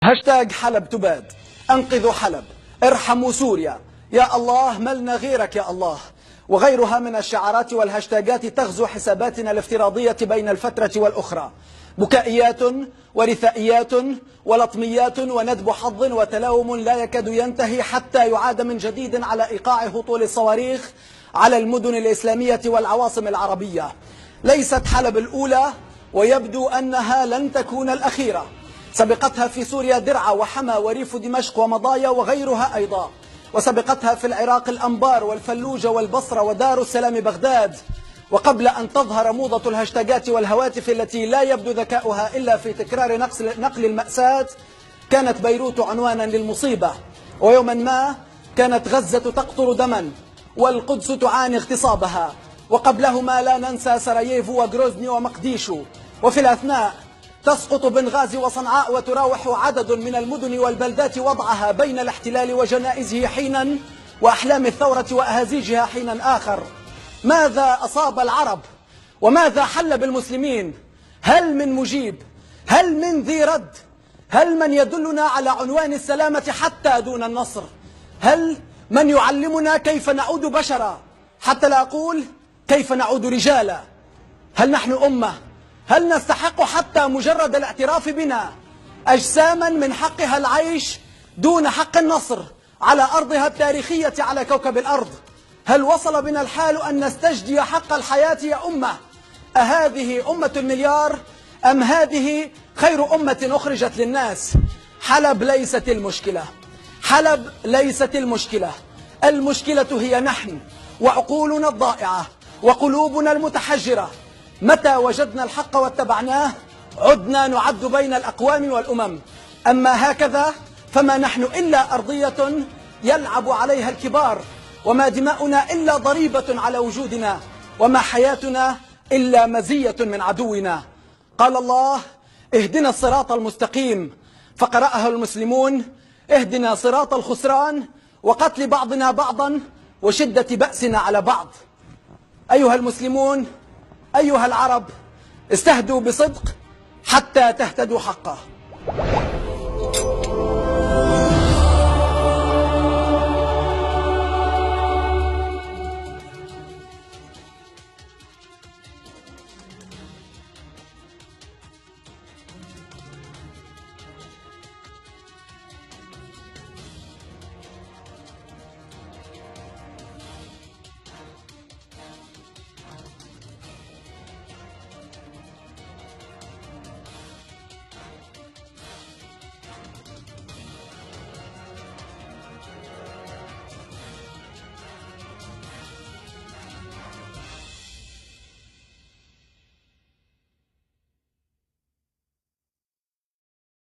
هاشتاج حلب تباد، انقذوا حلب، ارحموا سوريا، يا الله ملنا غيرك يا الله، وغيرها من الشعارات والهاشتاجات تغزو حساباتنا الافتراضية بين الفترة والأخرى، بكائيات ورثائيات ولطميات وندب حظ وتلاوم لا يكاد ينتهي حتى يعاد من جديد على إيقاع هطول الصواريخ على المدن الإسلامية والعواصم العربية. ليست حلب الأولى ويبدو أنها لن تكون الأخيرة، سبقتها في سوريا درعا وحما وريف دمشق ومضايا وغيرها أيضا، وسبقتها في العراق الأنبار والفلوجة والبصرة ودار السلام بغداد. وقبل أن تظهر موضة الهاشتاجات والهواتف التي لا يبدو ذكاؤها إلا في تكرار نقل المأساة، كانت بيروت عنوانا للمصيبة، ويوما ما كانت غزة تقطر دما والقدس تعاني اغتصابها، وقبلهما لا ننسى سراييفو وغروزني ومقديشو، وفي الأثناء تسقط بنغازي وصنعاء، وتراوح عدد من المدن والبلدات وضعها بين الاحتلال وجنائزه حينا وأحلام الثورة وأهازيجها حينا آخر. ماذا أصاب العرب وماذا حل بالمسلمين؟ هل من مجيب؟ هل من ذي رد؟ هل من يدلنا على عنوان السلامة حتى دون النصر؟ هل من يعلمنا كيف نعود بشرا حتى لا أقول كيف نعود رجالا؟ هل نحن أمة؟ هل نستحق حتى مجرد الاعتراف بنا أجساما من حقها العيش دون حق النصر على أرضها التاريخية على كوكب الأرض؟ هل وصل بنا الحال أن نستجدي حق الحياة يا أمة؟ أهذه أمة المليار أم هذه خير أمة أخرجت للناس؟ حلب ليست المشكلة، حلب ليست المشكلة، المشكلة هي نحن وعقولنا الضائعة وقلوبنا المتحجرة. متى وجدنا الحق واتبعناه عدنا نعد بين الأقوام والأمم، أما هكذا فما نحن إلا أرضية يلعب عليها الكبار، وما دماؤنا إلا ضريبة على وجودنا، وما حياتنا إلا مزية من عدونا. قال الله: اهدنا الصراط المستقيم، فقرأها المسلمون: اهدنا صراط الخسران وقتل بعضنا بعضا وشدة بأسنا على بعض. أيها المسلمون، أيها العرب، استهدوا بصدق حتى تهتدوا حقا.